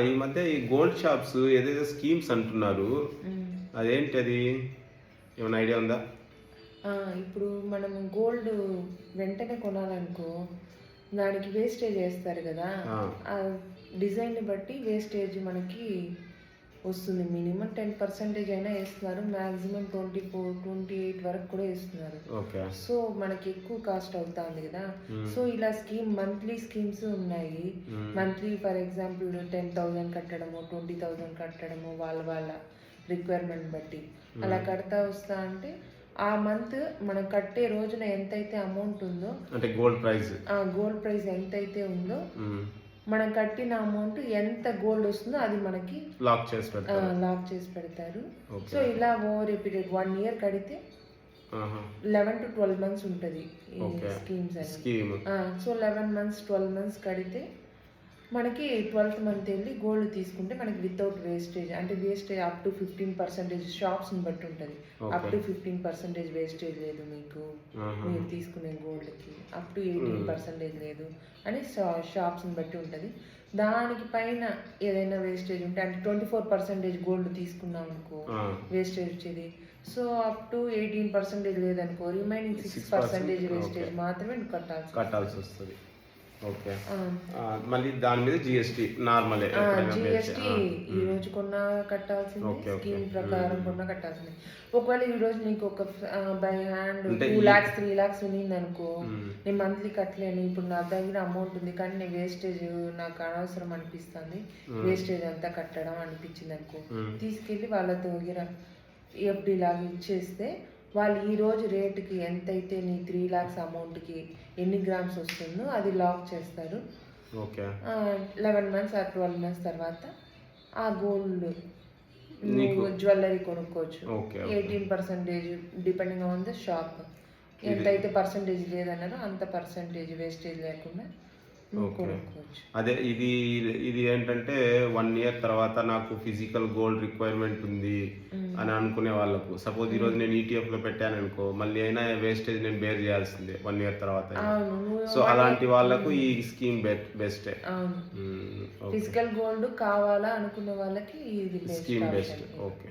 ఈ మధ్య ఈ గోల్డ్ షాప్స్ ఏదేదో స్కీమ్స్ అంటున్నారు, అదేంటి అది, ఏమైనా ఐడియా ఉందా? ఇప్పుడు మనం గోల్డ్ వెంటనే కొనాలనుకో, దానికి వేస్టేజ్ వేస్తారు కదా, ఆ డిజైన్ని బట్టి వేస్టేజ్ మనకి వస్తుంది. మినిమం 10% అయినా వేస్తున్నారు, మ్యాక్సిమం 24-28 వరకు కూడా వేస్తున్నారు. సో మనకి ఎక్కువ కాస్ట్ అవుతుంది కదా. సో ఇలా మంత్లీ స్కీమ్స్ ఉన్నాయి. మంత్లీ ఫర్ ఎగ్జాంపుల్ 10,000 కట్టడము, 20,000 కట్టడము, వాళ్ళ రిక్వైర్మెంట్ బట్టి అలా కడతా వస్తా అంటే ఆ మంత్ మనం కట్టే రోజున ఎంతైతే అమౌంట్ ఉందో, అంటే గోల్డ్ ప్రైస్ ఎంతైతే ఉందో, మనం కట్టిన అమౌంట్ ఎంత గోల్డ్ వస్తుందో అది మనకి లాక్ చేసి పెడతారు. సో ఇలా ఓవర్ ఏ పీరియడ్ 1 year కడితే 11 to 12 months ఉంటుంది స్కీమ్స్. సో 11 months 12 months కడితే మనకి 12th month వెళ్ళి గోల్డ్ తీసుకుంటే మనకి వితౌట్ వేస్టేజ్, అంటే వేస్టేజ్ అప్ టు 15% షాప్స్ని బట్టి ఉంటుంది. అప్ టు 15% వేస్టేజ్ లేదు మీకు, మీరు తీసుకునే గోల్డ్కి అప్ టు 18% లేదు అని షాప్స్ని బట్టి ఉంటుంది. దానికి పైన ఏదైనా వేస్టేజ్ ఉంటే, అంటే 24% గోల్డ్ తీసుకున్నాం అనుకో వేస్టేజ్ వచ్చేది. సో అప్ టు 18% లేదనుకో, రిమైనింగ్ 6% వేస్టేజ్ మాత్రమే కట్టాల్సి వస్తుంది. ఓకే, మళ్ళీ దాని మీద జిఎస్టీ నార్మలే. జిఎస్టీ ఈ రోజు కొన్నా కట్టాల్సింది, స్కీమ్ ప్రకారం కొన్నా కట్టాల్సింది. ఒకవేళ ఈ రోజు నీకు ఒక బై హ్యాండ్ 2 lakhs 3 lakhs ఉన్నింది అనుకో, నేను మంత్లీ కట్టలేను, ఇప్పుడు నా దగ్గర అమౌంట్ ఉంది కానీ నేను వేస్టేజ్ నాకు అనవసరం అనిపిస్తుంది, వేస్టేజ్ అంతా కట్టడం అనిపించింది అనుకో, తీసుకెళ్ళి వాళ్ళ దగ్గర ఎఫ్డి లాగా ఇచ్చేస్తే వాళ్ళు ఈ రోజు రేటుకి ఎంతైతే నీ 3 lakhs అమౌంట్కి ఎన్ని గ్రామ్స్ వస్తుందో అది లాక్ చేస్తారు. 11 months or 12 months తర్వాత ఆ గోల్డ్ నువ్వు జ్యువెలరీ కొనుక్కోవచ్చు. 18% డిపెండింగ్ ఆన్ ద షాప్, ఎంతైతే పర్సంటేజ్ లేదన్నారో అంత పర్సంటేజ్ వేస్టేజ్ లేకుండా కొనుక్కోవచ్చు. అదే ఇది ఏంటంటే 1 year తర్వాత నాకు ఫిజికల్ గోల్డ్ రిక్వైర్మెంట్ ఉంది అని అనుకునే వాళ్ళకు, సపోజ్ ఈ రోజు నేను ETF లో పెట్టాను అనుకో, మళ్ళీ అయినా వేస్టేజ్ నేను బేర్ చేయాల్సిందే 1 year తర్వాత. సో అలాంటి వాళ్ళకు ఈ స్కీమ్ బెస్ట్. ఫిజికల్ గోల్డ్ కావాలా అనుకునే వాళ్ళకి ఇది స్కీమ్ బెస్ట్. ఓకే.